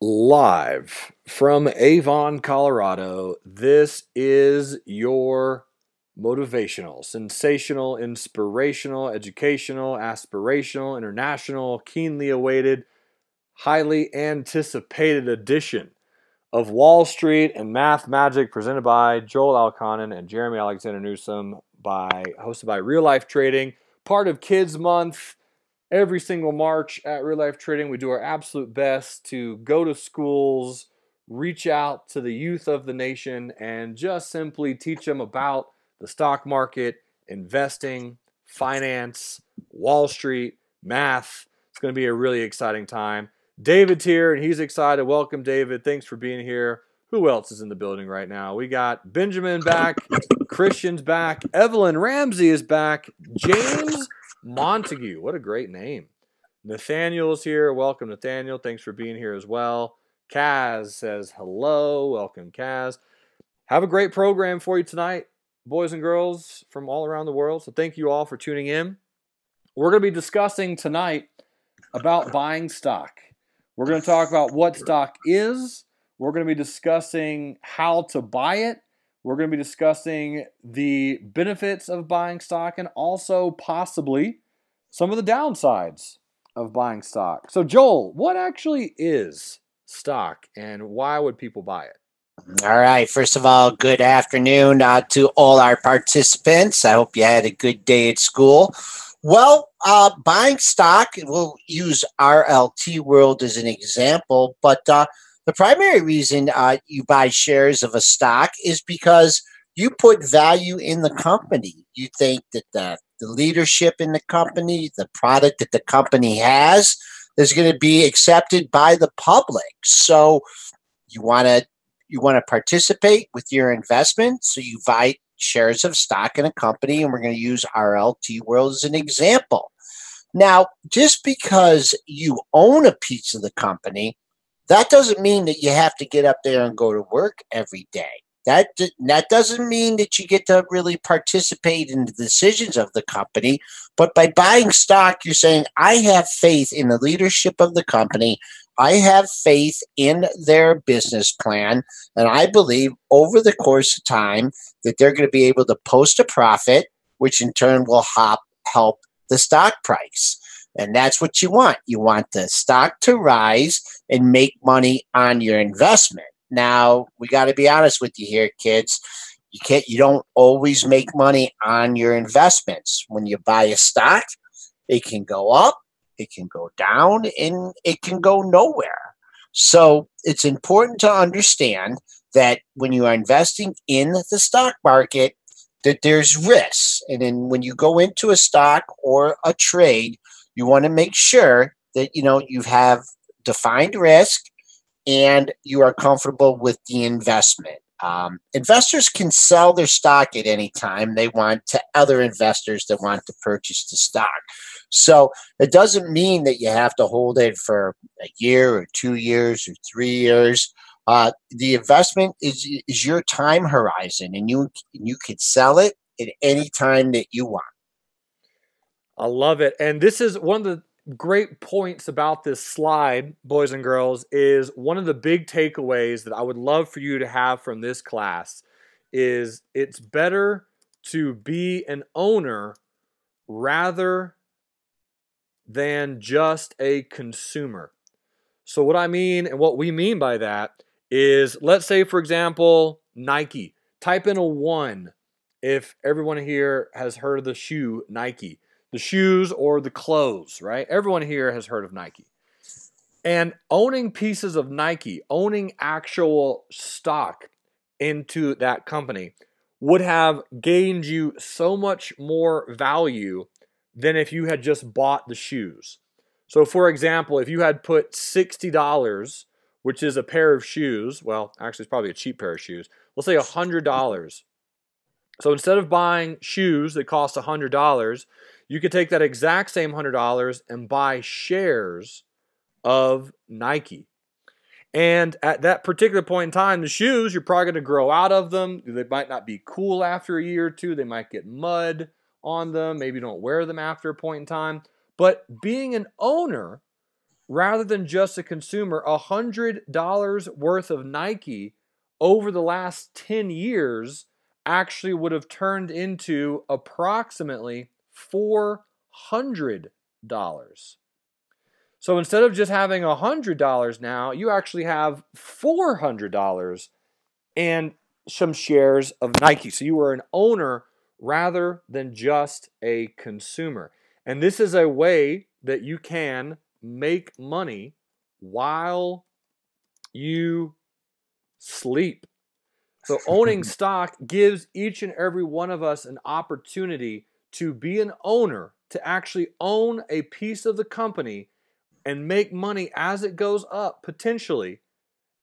Live from Avon, Colorado, this is your motivational, sensational, inspirational, educational, aspirational, international, keenly awaited, highly anticipated edition of Wall Street and Math Magic presented by Joel Elconin and Jeremy Alexander Newsome, hosted by Real Life Trading, part of Kids Month. Every single March at Real Life Trading, we do our absolute best to go to schools, reach out to the youth of the nation, and just simply teach them about the stock market, investing, finance, Wall Street, math. It's going to be a really exciting time. David's here, and he's excited. Welcome, David. Thanks for being here. Who else is in the building right now? We got Benjamin back, Christian's back, Evelyn Ramsey is back, James Montague, what a great name. Nathaniel's here. Welcome, Nathaniel. Thanks for being here as well. Kaz says hello. Welcome, Kaz. Have a great program for you tonight, boys and girls from all around the world. So thank you all for tuning in. We're going to be discussing tonight about buying stock. We're going to talk about what stock is. We're going to be discussing how to buy it. We're going to be discussing the benefits of buying stock and also possibly some of the downsides of buying stock. So, Joel, what actually is stock and why would people buy it? All right. First of all, good afternoon to all our participants. I hope you had a good day at school. Well, buying stock, we'll use RLT World as an example, but the primary reason you buy shares of a stock is because you put value in the company. You think that the leadership in the company, the product that the company has, is going to be accepted by the public. So you want to participate with your investment. So you buy shares of stock in a company, and we're going to use RLT World as an example. Now, just because you own a piece of the company, that doesn't mean that you have to get up there and go to work every day. That doesn't mean that you get to really participate in the decisions of the company. But by buying stock, you're saying, I have faith in the leadership of the company. I have faith in their business plan. And I believe over the course of time that they're going to be able to post a profit, which in turn will help the stock price. And that's what you want. You want the stock to rise and make money on your investment. Now, we got to be honest with you here, kids. You don't always make money on your investments. When you buy a stock, it can go up, it can go down, and it can go nowhere. So it's important to understand that when you are investing in the stock market, that there's risks. And then when you go into a stock or a trade, you want to make sure that you have defined risk and you are comfortable with the investment. Investors can sell their stock at any time they want to other investors that want to purchase the stock. So it doesn't mean that you have to hold it for a year or 2 years or 3 years. The investment is your time horizon, and you can sell it at any time that you want. I love it. And this is one of the great points about this slide, boys and girls, is one of the big takeaways that I would love for you to have from this class is it's better to be an owner rather than just a consumer. So what I mean and what we mean by that is, let's say, for example, Nike. Type in a 1 if everyone here has heard of the shoe Nike. The shoes or the clothes, right? Everyone here has heard of Nike. And owning pieces of Nike, owning actual stock into that company would have gained you so much more value than if you had just bought the shoes. So for example, if you had put $60, which is a pair of shoes, well, actually it's probably a cheap pair of shoes, we'll say $100. So instead of buying shoes that cost $100, you could take that exact same $100 and buy shares of Nike. And at that particular point in time, the shoes, you're probably going to grow out of them. They might not be cool after a year or two. They might get mud on them. Maybe you don't wear them after a point in time. But being an owner rather than just a consumer, $100 worth of Nike over the last 10 years actually would have turned into approximately $400. So instead of just having $100 now, you actually have $400 and some shares of Nike. So you are an owner rather than just a consumer. And this is a way that you can make money while you sleep. So owning stock gives each and every one of us an opportunity to be an owner, to actually own a piece of the company and make money as it goes up potentially,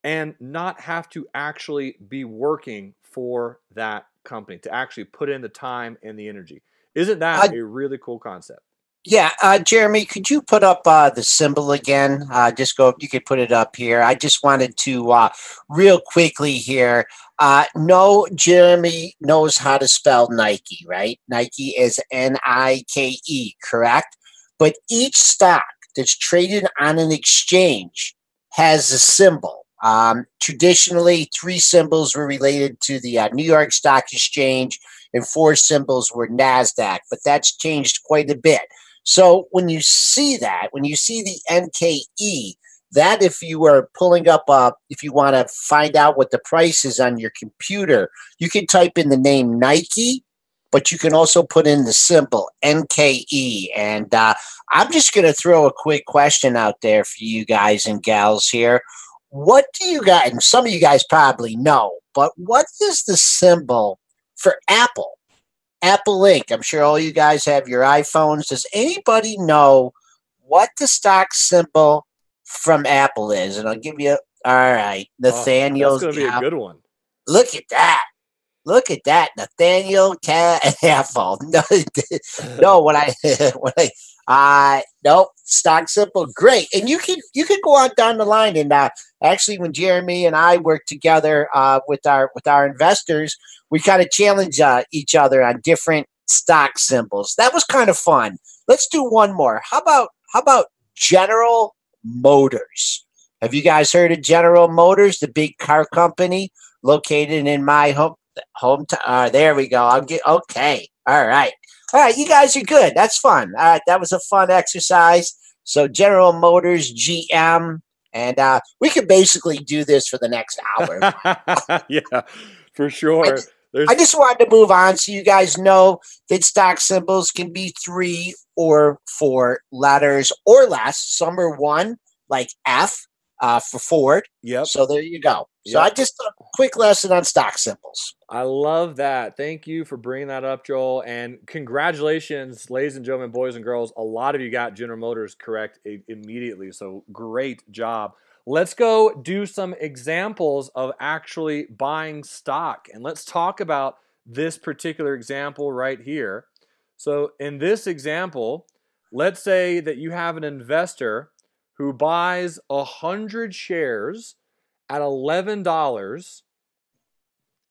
and not have to actually be working for that company, to actually put in the time and the energy. Isn't that a really cool concept? Yeah, Jeremy, could you put up the symbol again? Just go, you could put it up here. I just wanted to, real quickly here, no, Jeremy knows how to spell Nike, right? Nike is Nike, correct? But each stock that's traded on an exchange has a symbol. Traditionally, 3 symbols were related to the New York Stock Exchange and 4 symbols were NASDAQ, but that's changed quite a bit. So when you see that, when you see the NKE, that if you are pulling up, if you want to find out what the price is on your computer, you can type in the name Nike, but you can also put in the symbol NKE. And I'm just going to throw a quick question out there for you guys and gals here. What do you guys, and some of you guys probably know, but what is the symbol for Apple? Apple Inc. I'm sure all you guys have your iPhones. Does anybody know what the stock symbol from Apple is? And I'll give you, all right, Nathaniel. That's going to be a good one. Look at that. Look at that, Nathaniel Apple. Nope, stock symbol, great. And you can go on down the line. And actually, when Jeremy and I work together with our investors, we kind of challenge each other on different stock symbols. That was kind of fun. Let's do one more. How about General Motors? Have you guys heard of General Motors, the big car company located in my hometown? There we go. Okay. All right. You guys are good. That's fun. All right, that was a fun exercise. So General Motors, GM, and we could basically do this for the next hour. Yeah, for sure. I just wanted to move on so you guys know that stock symbols can be 3 or 4 letters or less. Some are 1, like F for Ford. Yep. So there you go. So I just a quick lesson on stock symbols. I love that. Thank you for bringing that up, Joel. And congratulations, ladies and gentlemen, boys and girls. A lot of you got General Motors correct immediately. So great job. Let's go do some examples of actually buying stock. And let's talk about this particular example right here. So in this example, let's say that you have an investor who buys 100 shares at $11,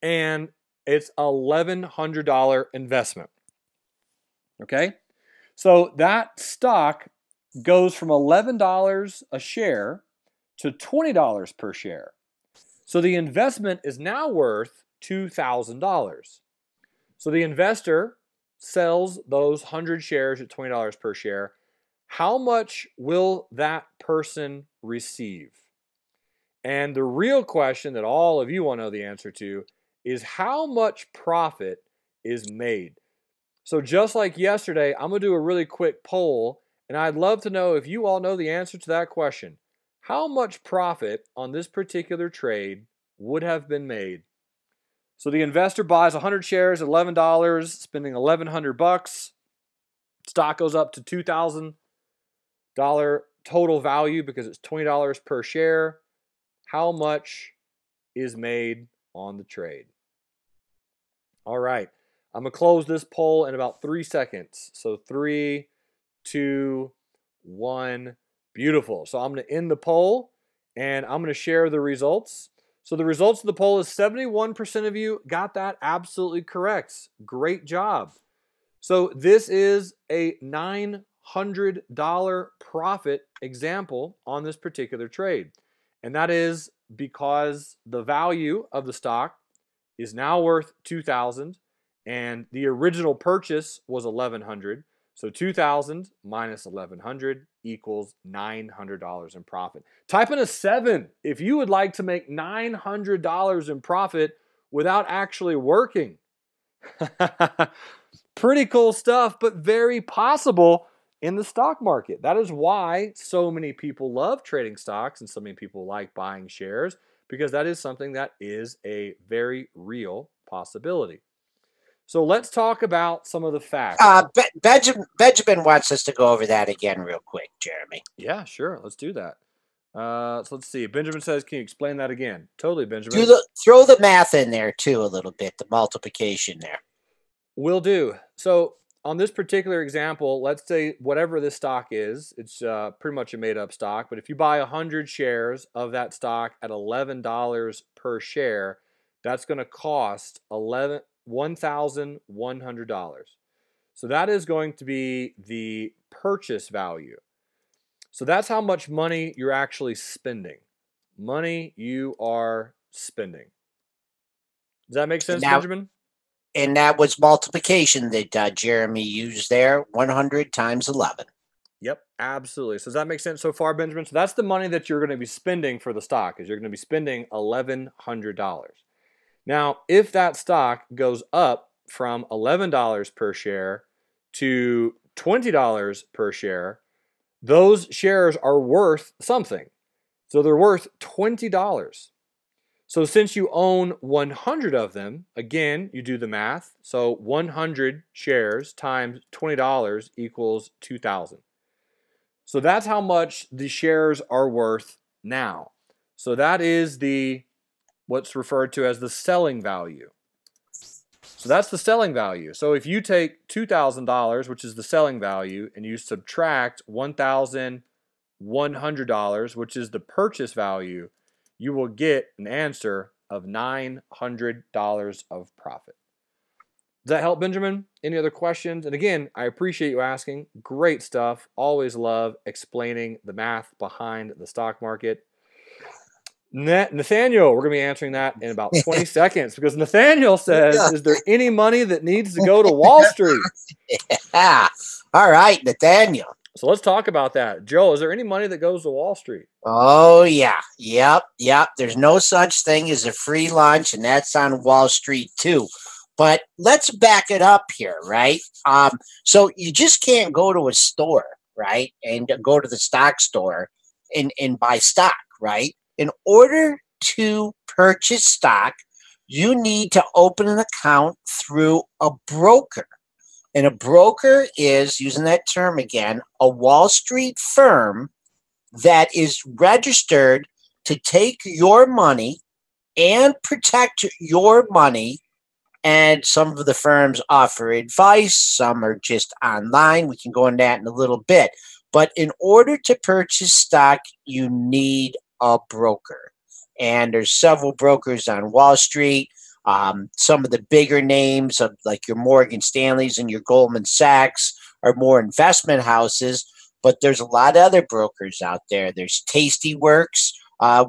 and it's $1,100 investment. Okay? So that stock goes from $11 a share to $20 per share. So the investment is now worth $2,000. So the investor sells those 100 shares at $20 per share. How much will that person receive? And the real question that all of you want to know the answer to is how much profit is made. So just like yesterday, I'm going to do a really quick poll, and I'd love to know if you all know the answer to that question. How much profit on this particular trade would have been made? So the investor buys 100 shares at $11, spending $1,100. Stock goes up to $2,000 total value because it's $20 per share. How much is made on the trade? All right. I'm going to close this poll in about 3 seconds. So 3, 2, 1. Beautiful. So I'm going to end the poll, and I'm going to share the results. So the results of the poll is 71% of you got that absolutely correct. Great job. So this is a $900 $1,100 profit example on this particular trade. And that is because the value of the stock is now worth $2,000 and the original purchase was $1,100. So $2,000 minus $1,100 equals $900 in profit. Type in a 7 if you would like to make $900 in profit without actually working. Pretty cool stuff, but very possible in the stock market. That is why so many people love trading stocks and so many people like buying shares, because that is something that is a very real possibility. So let's talk about some of the facts. Benjamin wants us to go over that again real quick, Jeremy. Yeah, sure. Let's do that. So let's see. Benjamin says, can you explain that again? Totally, Benjamin. Throw the math in there too a little bit, the multiplication there. Will do. So on this particular example, let's say whatever this stock is, it's pretty much a made-up stock. But if you buy 100 shares of that stock at $11 per share, that's going to cost $1,100. So that is going to be the purchase value. So that's how much money you're actually spending. Money you are spending. Does that make sense, Benjamin? And that was multiplication that Jeremy used there, 100 times 11. Yep, absolutely. So does that make sense so far, Benjamin? So that's the money that you're going to be spending for the stock, is you're going to be spending $1,100. Now, if that stock goes up from $11 per share to $20 per share, those shares are worth something. So they're worth $20. So since you own 100 of them, again, you do the math. So 100 shares times $20 equals $2,000. So that's how much the shares are worth now. So that is what's referred to as the selling value. So that's the selling value. So if you take $2,000, which is the selling value, and you subtract $1,100, which is the purchase value, you will get an answer of $900 of profit. Does that help, Benjamin? Any other questions? And again, I appreciate you asking. Great stuff. Always love explaining the math behind the stock market. Nathaniel, we're going to be answering that in about 20 seconds, because Nathaniel says, is there any money that needs to go to Wall Street? Yeah. All right, Nathaniel. So let's talk about that. Joe, is there any money that goes to Wall Street? Oh, yeah. Yep. There's no such thing as a free lunch, and that's on Wall Street too. But let's back it up here, right? So you just can't go to a store, right, and go to the stock store and buy stock, right? In order to purchase stock, you need to open an account through a broker. And a broker is, using that term again, a Wall Street firm that is registered to take your money and protect your money. And some of the firms offer advice. Some are just online. We can go into that in a little bit. But in order to purchase stock, you need a broker. And there's several brokers on Wall Street. Some of the bigger names of like your Morgan Stanleys and your Goldman Sachs are more investment houses, but there's a lot of other brokers out there. There's Tastyworks,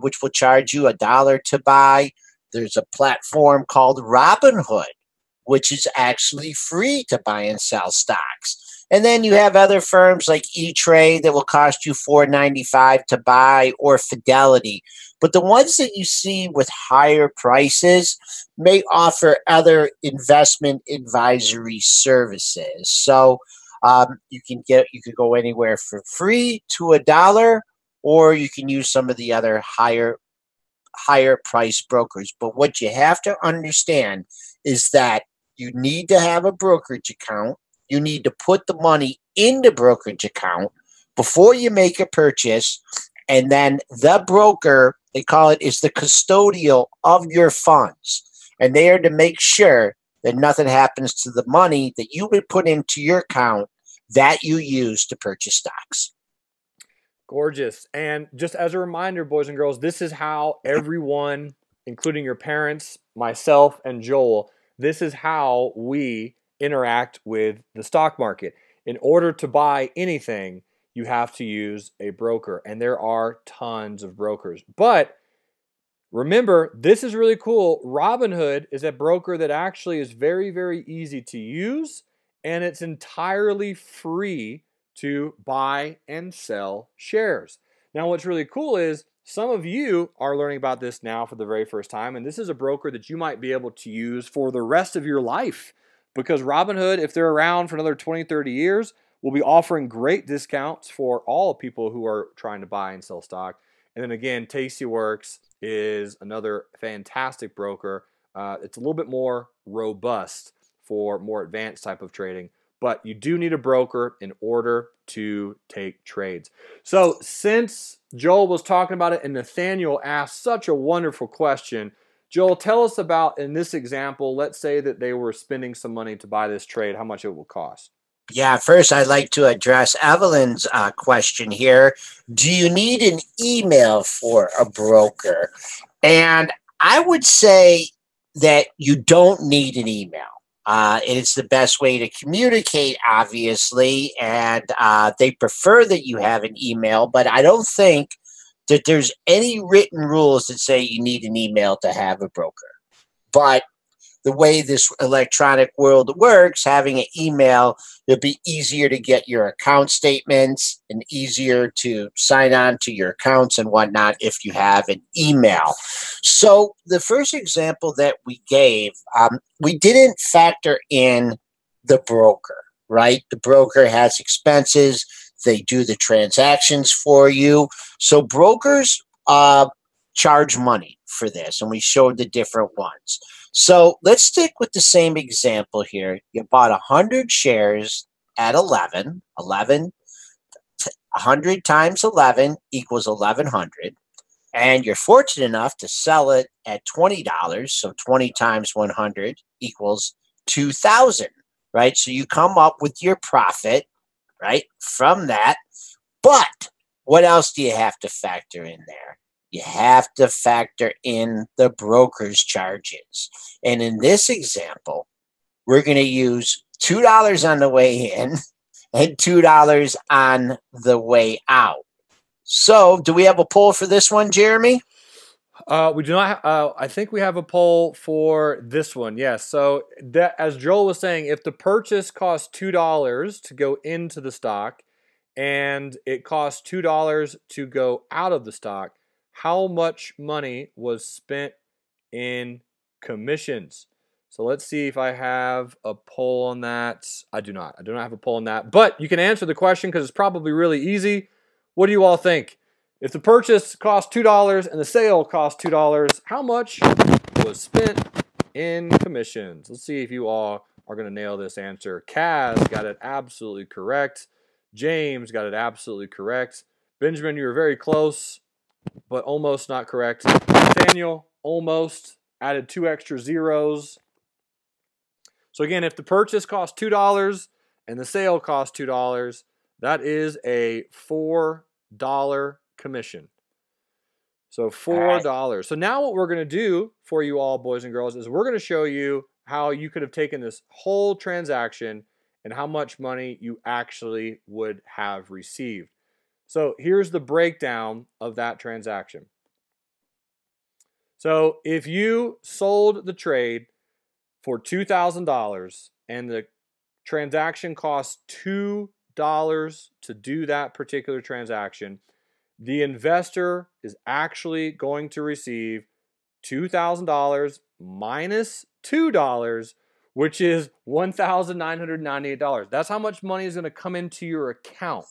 which will charge you $1 to buy. There's a platform called Robinhood, which is actually free to buy and sell stocks. And then you have other firms like E-Trade that will cost you $4.95 to buy, or Fidelity. But the ones that you see with higher prices may offer other investment advisory services. So you could go anywhere for free to $1, or you can use some of the other higher price brokers. But what you have to understand is that you need to have a brokerage account. You need to put the money in the brokerage account before you make a purchase. And then the broker, they call it, is the custodial of your funds. And they are to make sure that nothing happens to the money that you would put into your account that you use to purchase stocks. Gorgeous. And just as a reminder, boys and girls, this is how everyone, including your parents, myself, and Joel, this is how we interact with the stock market. in order to buy anything, you have to use a broker. And there are tons of brokers. But remember, this is really cool. Robinhood is a broker that actually is very, very easy to use, and it's entirely free to buy and sell shares. Now, what's really cool is some of you are learning about this now for the very first time, and this is a broker that you might be able to use for the rest of your life, because Robinhood, if they're around for another 20, 30 years, will be offering great discounts for all people who are trying to buy and sell stock. And then again, Tastyworks is another fantastic broker. It's a little bit more robust for more advanced type of trading, but you do need a broker in order to take trades. So since Joel was talking about it and Nathaniel asked such a wonderful question, Joel, tell us about, in this example, let's say that they were spending some money to buy this trade, how much it will cost. Yeah, first I'd like to address Evelyn's question here. Do you need an email for a broker? And I would say that you don't need an email. It is the best way to communicate, obviously, and they prefer that you have an email, but I don't think that there's any written rules that say you need an email to have a broker. But the way this electronic world works, having an email, it'll be easier to get your account statements and easier to sign on to your accounts and whatnot if you have an email. So the first example that we gave, we didn't factor in the broker, right? The broker has expenses. They do the transactions for you. So brokers charge money for this, and we showed the different ones. So let's stick with the same example here. You bought 100 shares at 11. 100 times 11 equals 1,100. And you're fortunate enough to sell it at $20. So 20 times 100 equals 2,000, right? So you come up with your profit, right, from that. But what else do you have to factor in there? You have to factor in the broker's charges. And in this example, we're going to use $2 on the way in and $2 on the way out. So do we have a poll for this one, Jeremy? We do not. I think we have a poll for this one. Yes. So that, as Joel was saying, if the purchase costs $2 to go into the stock and it costs $2 to go out of the stock, how much money was spent in commissions? So let's see if I have a poll on that. I do not. I do not have a poll on that. But you can answer the question because it's probably really easy. What do you all think? If the purchase cost $2 and the sale cost $2, how much was spent in commissions? Let's see if you all are going to nail this answer. Kaz got it absolutely correct. James got it absolutely correct. Benjamin, you were very close, but almost not correct. Nathaniel, almost. Added 2 extra zeros. So again, if the purchase cost $2 and the sale cost $2, that is a $4 commission. So $4. So now what we're going to do for you all, boys and girls, is we're going to show you how you could have taken this whole transaction and how much money you actually would have received. So here's the breakdown of that transaction. So if you sold the trade for $2,000 and the transaction costs $2 to do that particular transaction, the investor is actually going to receive $2,000 minus $2, which is $1,998. That's how much money is going to come into your account.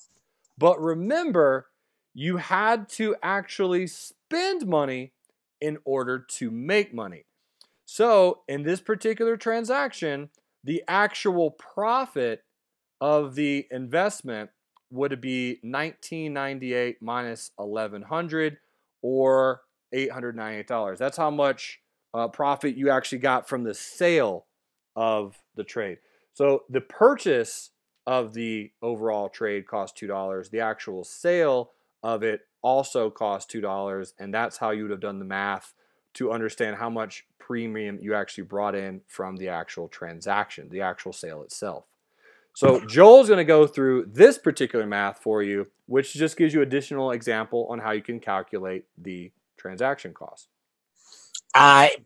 But remember, you had to actually spend money in order to make money. So in this particular transaction, the actual profit of the investment would be $1,998 minus $1,100, or $898. That's how much profit you actually got from the sale of the trade. So the purchase of the overall trade cost $2. The actual sale of it also cost $2, and that's how you would have done the math to understand how much premium you actually brought in from the actual transaction, the actual sale itself. So Joel's going to go through this particular math for you, which just gives you additional example on how you can calculate the transaction cost.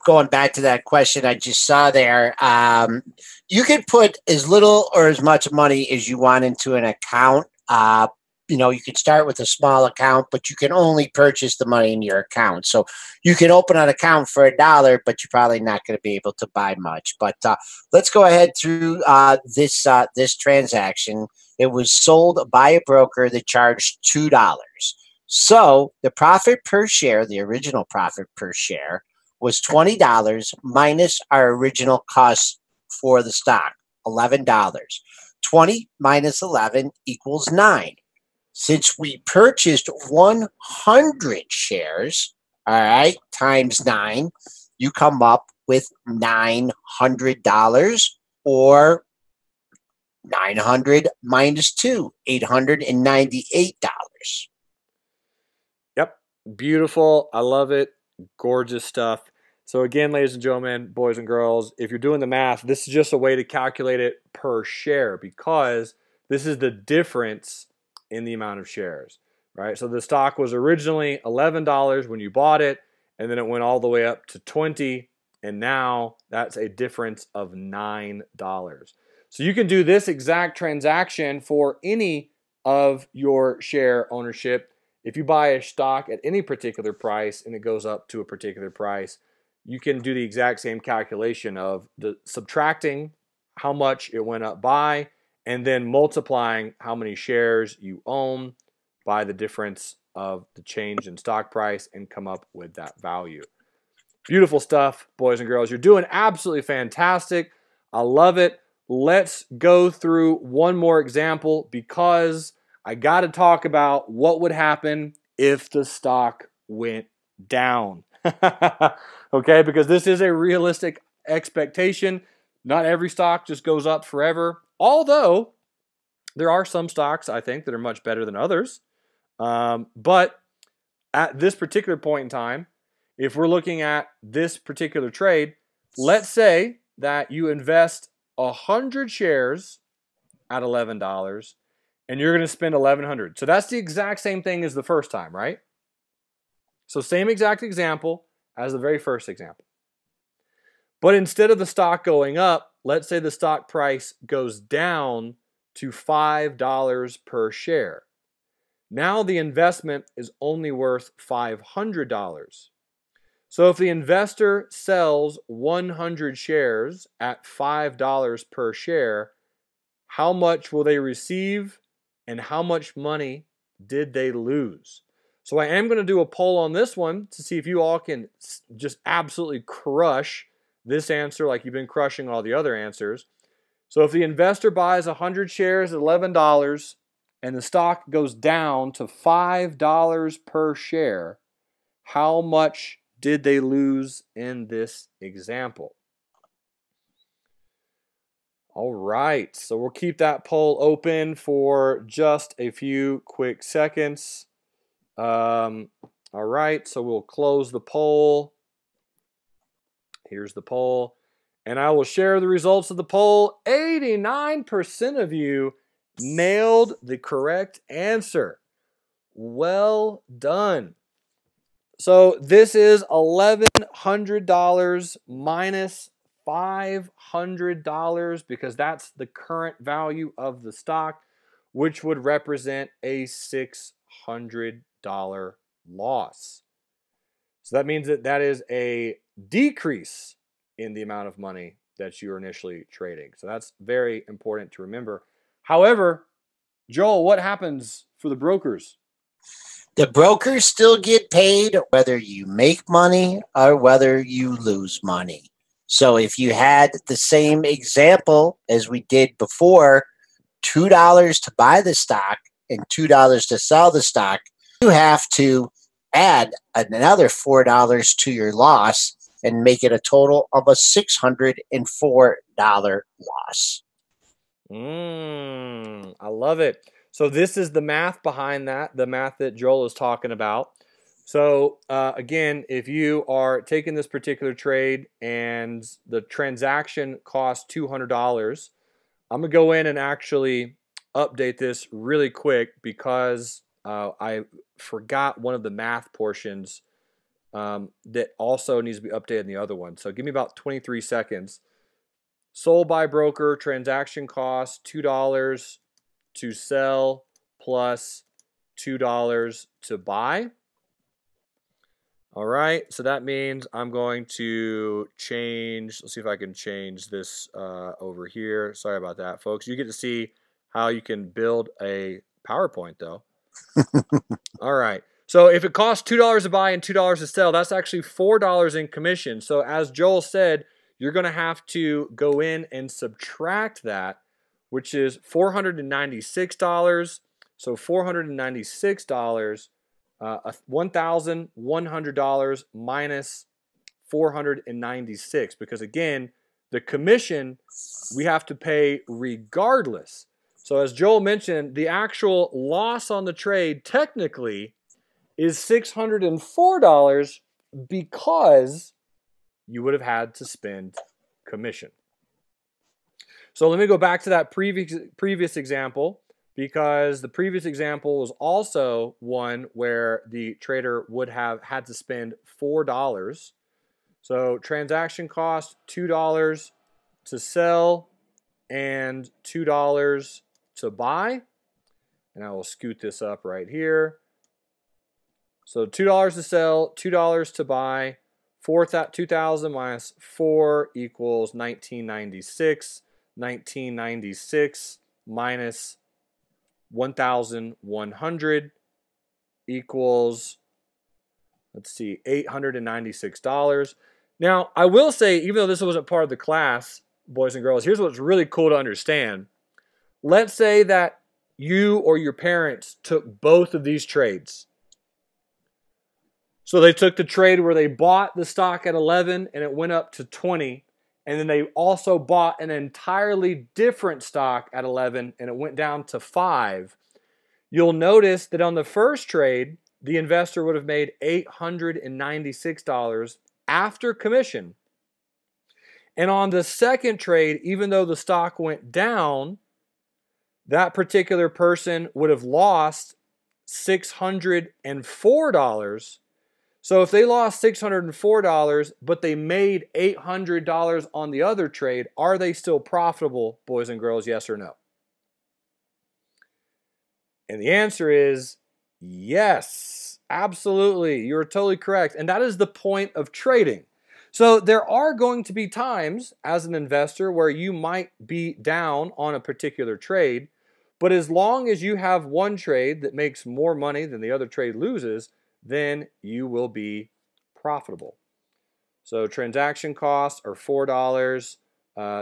Going back to that question I just saw there, you can put as little or as much money as you want into an account. You can start with a small account, but you can only purchase the money in your account. So you can open an account for $1, but you're probably not going to be able to buy much. But let's go ahead through this transaction. It was sold by a broker that charged $2. So the profit per share, the original profit per share, was $20 minus our original cost for the stock, $11. 20 minus 11 equals 9. Since we purchased 100 shares, all right, times 9, you come up with $900, or 900 minus 2, $898. Yep. Beautiful. I love it. Gorgeous stuff. So again, ladies and gentlemen, boys and girls, if you're doing the math, this is just a way to calculate it per share, because this is the difference in the amount of shares, right? So the stock was originally $11 when you bought it, and then it went all the way up to $20, and now that's a difference of $9. So you can do this exact transaction for any of your share ownership. If you buy a stock at any particular price and it goes up to a particular price, you can do the exact same calculation of subtracting how much it went up by and then multiplying how many shares you own by the difference of the change in stock price and come up with that value. Beautiful stuff, boys and girls. You're doing absolutely fantastic. I love it. Let's go through one more example, because I got to talk about what would happen if the stock went down. Okay, because this is a realistic expectation. Not every stock just goes up forever, although there are some stocks, I think, that are much better than others. But at this particular point in time, if we're looking at this particular trade, let's say that you invest 100 shares at $11 and you're going to spend $1,100. So that's the exact same thing as the first time, right? So same exact example as the very first example. But instead of the stock going up, let's say the stock price goes down to $5 per share. Now the investment is only worth $500. So if the investor sells 100 shares at $5 per share, how much will they receive and how much money did they lose? So I am going to do a poll on this one to see if you all can just absolutely crush this answer like you've been crushing all the other answers. So if the investor buys 100 shares at $11 and the stock goes down to $5 per share, how much did they lose in this example? All right, so we'll keep that poll open for just a few quick seconds. All right, so we'll close the poll. Here's the poll. And I will share the results of the poll. 89% of you nailed the correct answer. Well done. So this is $1,100 minus $500, because that's the current value of the stock, which would represent a $600 loss. So that means that that is a decrease in the amount of money that you're initially trading. So that's very important to remember. However, Joel, what happens for the brokers? The brokers still get paid whether you make money or whether you lose money. So if you had the same example as we did before, $2 to buy the stock and $2 to sell the stock, you have to add another $4 to your loss and make it a total of a $604 loss. I love it. So this is the math behind that, the math that Joel is talking about. So again, if you are taking this particular trade and the transaction costs $200, I'm going to go in and actually update this really quick because I forgot one of the math portions that also needs to be updated in the other one. So give me about 23 seconds. Sold by broker, transaction cost $2 to sell plus $2 to buy. All right, so that means I'm going to change. Let's see if I can change this over here. Sorry about that, folks. You get to see how you can build a PowerPoint, though. All right. So if it costs $2 to buy and $2 to sell, that's actually $4 in commission. So as Joel said, you're going to have to go in and subtract that, which is $496. So $496, $1,100 minus 496, because again, the commission we have to pay regardless. So as Joel mentioned, the actual loss on the trade technically is $604 because you would have had to spend commission. So let me go back to that previous example, because the previous example was also one where the trader would have had to spend $4. So transaction cost $2 to sell and $2 to buy. And I will scoot this up right here. So $2 to sell, $2 to buy, 2,000 minus 4 equals 1996. 1996 minus 1,100 equals, let's see, $896. Now, I will say, even though this wasn't part of the class, boys and girls, here's what's really cool to understand. Let's say that you or your parents took both of these trades. So they took the trade where they bought the stock at 11 and it went up to 20. And then they also bought an entirely different stock at 11 and it went down to 5. You'll notice that on the first trade, the investor would have made $896 after commission. And on the second trade, even though the stock went down, that particular person would have lost $604. So if they lost $604, but they made $800 on the other trade, are they still profitable, boys and girls, yes or no? And the answer is yes, absolutely. You're totally correct. And that is the point of trading. So there are going to be times as an investor where you might be down on a particular trade, but as long as you have one trade that makes more money than the other trade loses, then you will be profitable. So transaction costs are $4.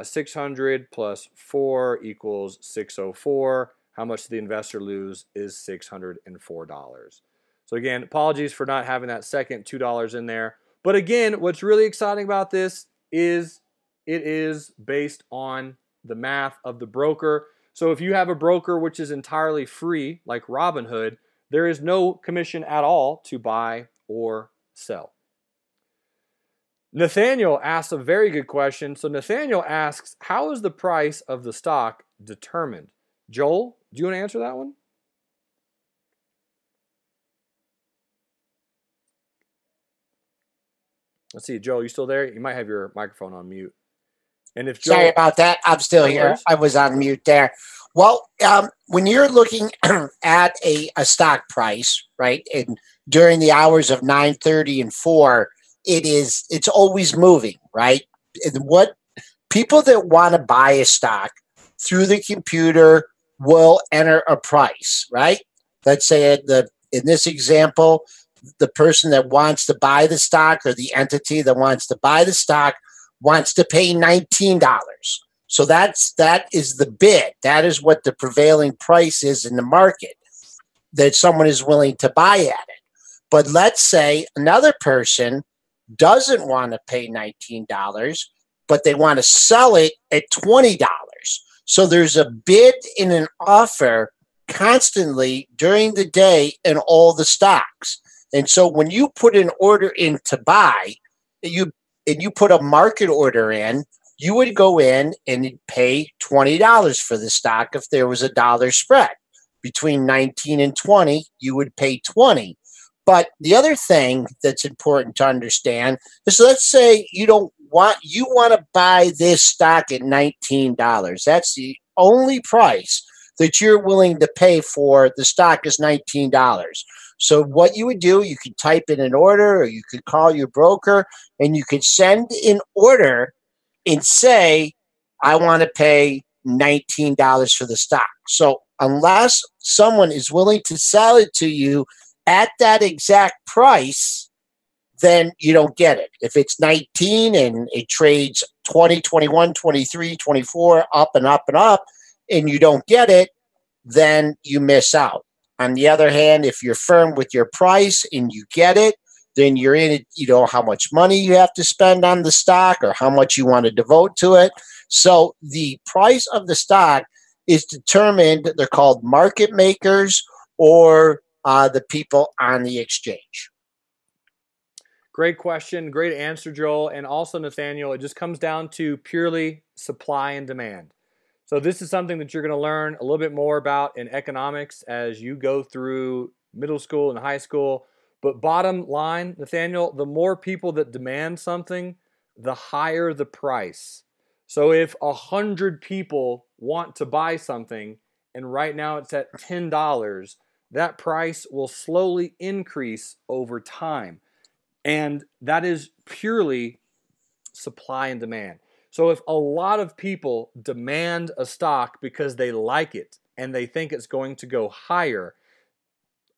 600 plus 4 equals 604. How much did the investor lose is $604. So again, apologies for not having that second $2 in there. But again, what's really exciting about this is it is based on the math of the broker. So if you have a broker which is entirely free, like Robinhood, there is no commission at all to buy or sell. Nathaniel asks a very good question. So Nathaniel asks, how is the price of the stock determined? Joel, do you want to answer that one? Let's see, Joel, you still there? You might have your microphone on mute. And if Joel, sorry about that, I'm still here. I was on mute there. Well, when you're looking at a stock price, right, and during the hours of 9:30 and 4, it's always moving, right? And what people that want to buy a stock through the computer will enter a price, right? Let's say in this example, the person that wants to buy the stock or the entity that wants to buy the stock wants to pay $19. So that is the bid. That is what the prevailing price is in the market that someone is willing to buy at it. But let's say another person doesn't want to pay $19, but they want to sell it at $20. So there's a bid and an offer constantly during the day in all the stocks. And so when you put an order in to buy, you put a market order in, you would go in and pay $20 for the stock if there was a dollar spread. Between 19 and 20, you would pay 20. But the other thing that's important to understand is, let's say you want to buy this stock at $19. That's the only price that you're willing to pay for the stock is $19. So what you would do, you could type in an order, or you could call your broker and you could send an order and say, I want to pay $19 for the stock. So unless someone is willing to sell it to you at that exact price, then you don't get it. If it's 19 and it trades 20, 21, 23, 24, up and up and up, and you don't get it, then you miss out. On the other hand, if you're firm with your price and you get it, then you're in it, you know how much money you have to spend on the stock or how much you want to devote to it. So the price of the stock is determined, they're called market makers, or the people on the exchange. Great question. Great answer, Joel. And also, Nathaniel, it just comes down to purely supply and demand. So this is something that you're going to learn a little bit more about in economics as you go through middle school and high school. But bottom line, Nathaniel, the more people that demand something, the higher the price. So if 100 people want to buy something and right now it's at $10, that price will slowly increase over time. And that is purely supply and demand. So if a lot of people demand a stock because they like it and they think it's going to go higher,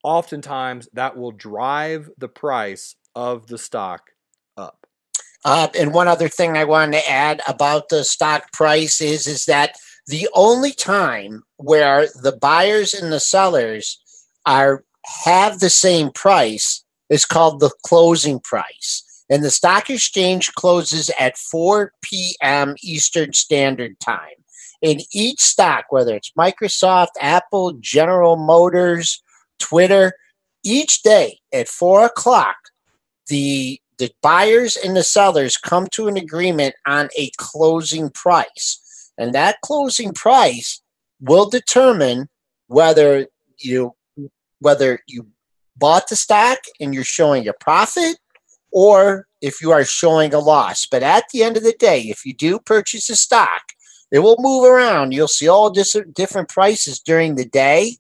oftentimes that will drive the price of the stock up. And one other thing I wanted to add about the stock price is that the only time where the buyers and the sellers have the same price is called the closing price. And the stock exchange closes at 4 p.m. Eastern Standard Time. In each stock, whether it's Microsoft, Apple, General Motors, Twitter, each day at 4 o'clock, the buyers and the sellers come to an agreement on a closing price. And that closing price will determine whether you bought the stock and you're showing a profit, or if you are showing a loss. But at the end of the day, if you do purchase a stock, it will move around. You'll see all different prices during the day.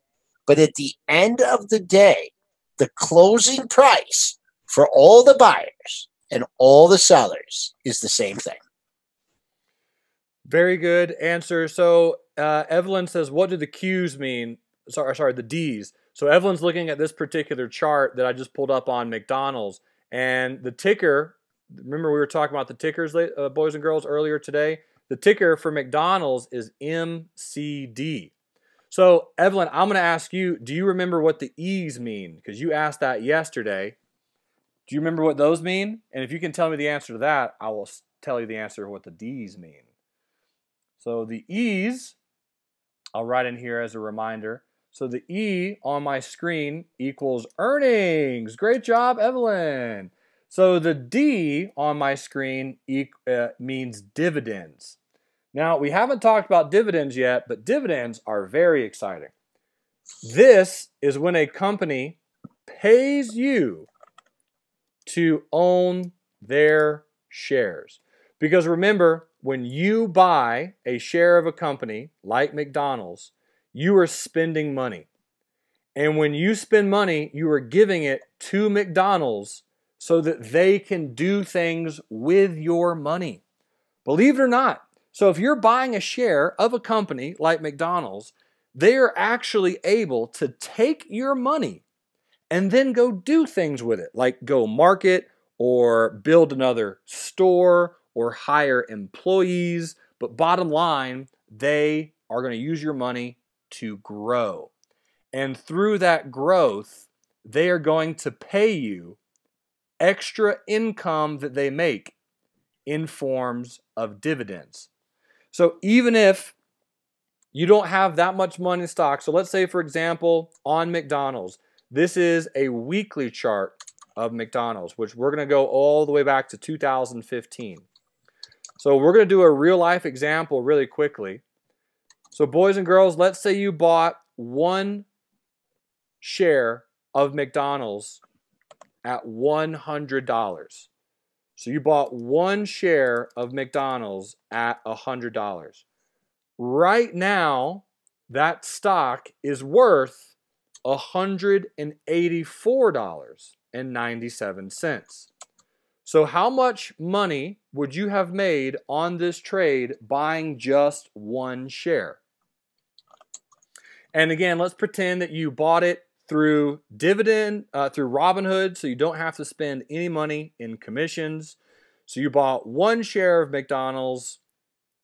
But at the end of the day, the closing price for all the buyers and all the sellers is the same thing. Very good answer. So Evelyn says, what do the Qs mean? Sorry, the Ds. So Evelyn's looking at this particular chart that I just pulled up on McDonald's. And the ticker, remember we were talking about the tickers, boys and girls, earlier today? The ticker for McDonald's is MCD. So, Evelyn, I'm going to ask you, do you remember what the E's mean? Because you asked that yesterday. Do you remember what those mean? And if you can tell me the answer to that, I will tell you the answer to what the D's mean. So, the E's, I'll write in here as a reminder. So the E on my screen equals earnings. Great job, Evelyn. So the D on my screen means dividends. Now, we haven't talked about dividends yet, but dividends are very exciting. This is when a company pays you to own their shares. Because remember, when you buy a share of a company like McDonald's, you are spending money. And when you spend money, you are giving it to McDonald's so that they can do things with your money. Believe it or not. So if you're buying a share of a company like McDonald's, they are actually able to take your money and then go do things with it, like go market or build another store or hire employees. But bottom line, they are going to use your money to grow. And through that growth, they are going to pay you extra income that they make in forms of dividends. So even if you don't have that much money in stock, so let's say, for example, on McDonald's, this is a weekly chart of McDonald's, which we're going to go all the way back to 2015. So we're going to do a real life example really quickly. So boys and girls, let's say you bought 1 share of McDonald's at $100. So you bought 1 share of McDonald's at $100. Right now, that stock is worth $184.97. So how much money would you have made on this trade buying just 1 share? And again, let's pretend that you bought it through through Robinhood, so you don't have to spend any money in commissions. So you bought 1 share of McDonald's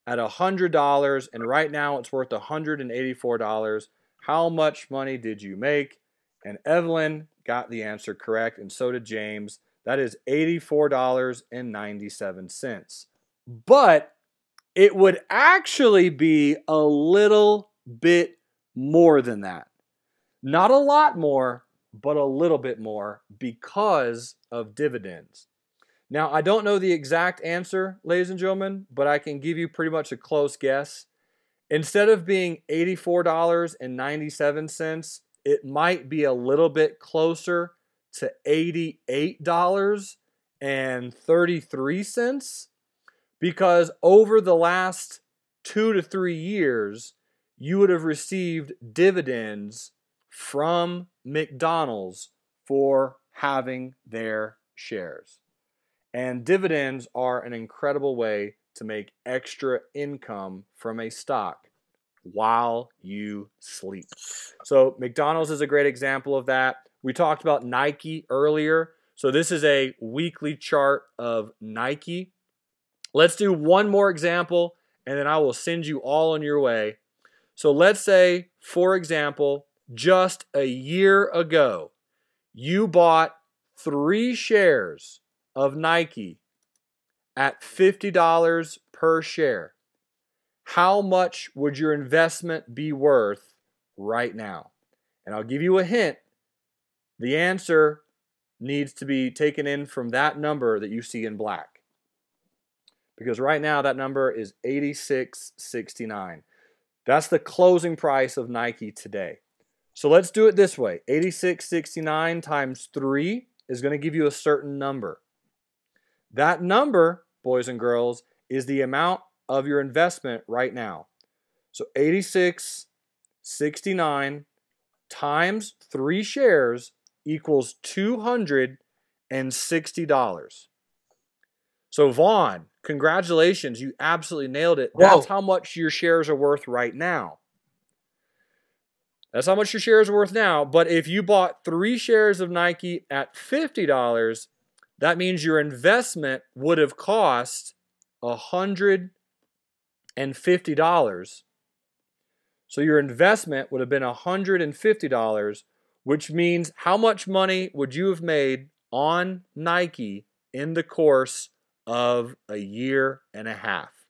at $100, and right now it's worth $184. How much money did you make? And Evelyn got the answer correct, and so did James. That is $84.97. But it would actually be a little bit more than that. Not a lot more, but a little bit more because of dividends. Now, I don't know the exact answer, ladies and gentlemen, but I can give you pretty much a close guess. Instead of being $84.97, it might be a little bit closer to $88.33, because over the last 2 to 3 years, you would have received dividends from McDonald's for having their shares. And dividends are an incredible way to make extra income from a stock while you sleep. So McDonald's is a great example of that. We talked about Nike earlier. So this is a weekly chart of Nike. Let's do one more example, and then I will send you all on your way. So let's say, for example, just a year ago, you bought 3 shares of Nike at $50 per share. How much would your investment be worth right now? And I'll give you a hint. The answer needs to be taken in from that number that you see in black. Because right now that number is $86.69. That's the closing price of Nike today. So let's do it this way. $86.69 times 3 is going to give you a certain number. That number, boys and girls, is the amount of your investment right now. So $86.69 times 3 shares equals $260. So Vaughn, congratulations, you absolutely nailed it. That's how much your shares are worth right now. That's how much your shares are worth now. But if you bought 3 shares of Nike at $50, that means your investment would have cost $150. So your investment would have been $150, which means how much money would you have made on Nike in the course of a year and a half?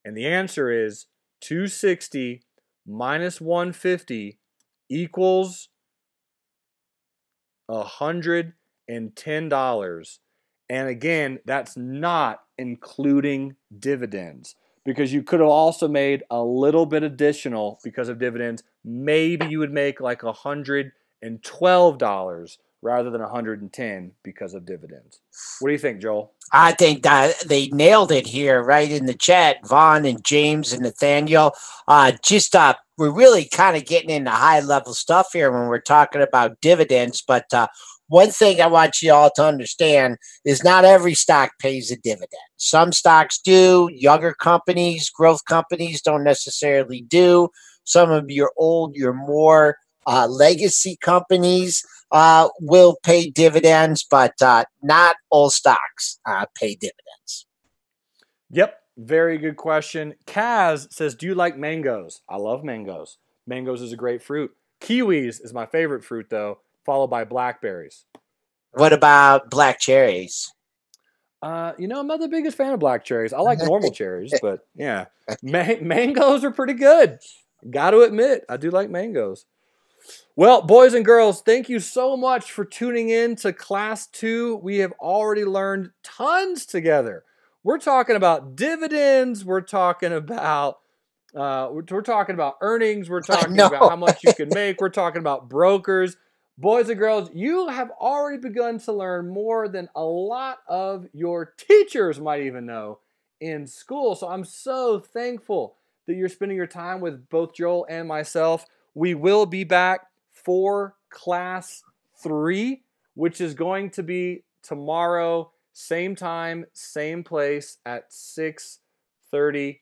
And the answer is 260 minus 150 equals $110. And again, that's not including dividends, because you could have also made a little bit additional because of dividends. Maybe you would make like $112 rather than $110 because of dividends. What do you think, Joel? I think that they nailed it here right in the chat. Vaughn and James and Nathaniel. We're really kind of getting into high level stuff here when we're talking about dividends. But one thing I want you all to understand is not every stock pays a dividend. Some stocks do. Younger companies, growth companies don't necessarily do. Some of your more legacy companies will pay dividends, but not all stocks pay dividends. Yep, very good question. Kaz says, do you like mangoes? I love mangoes. Mangoes is a great fruit. Kiwis is my favorite fruit, though, followed by blackberries. What about black cherries? I'm not the biggest fan of black cherries. I like normal cherries, but yeah, mangoes are pretty good. Got to admit, I do like mangoes. Well, boys and girls, thank you so much for tuning in to Class 2. We have already learned tons together. We're talking about dividends. We're talking about we're talking about earnings. We're talking about how much you can make. We're talking about brokers. Boys and girls, you have already begun to learn more than a lot of your teachers might even know in school. So I'm so thankful that you're spending your time with both Joel and myself. We will be back for class 3, which is going to be tomorrow, same time, same place at 6:30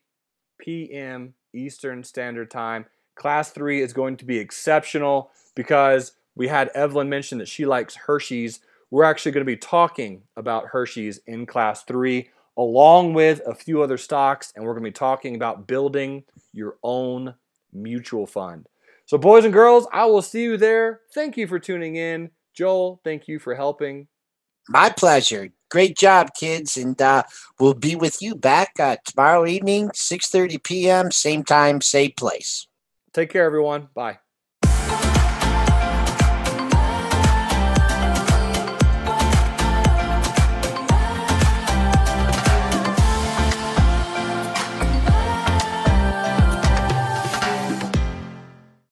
p.m. Eastern Standard Time. Class 3 is going to be exceptional because we had Evelyn mention that she likes Hershey's. We're actually going to be talking about Hershey's in class 3, along with a few other stocks, and we're going to be talking about building your own mutual fund. So boys and girls, I will see you there. Thank you for tuning in. Joel, thank you for helping. My pleasure. Great job, kids. And we'll be with you back tomorrow evening, 6:30 p.m., same time, same place. Take care, everyone. Bye.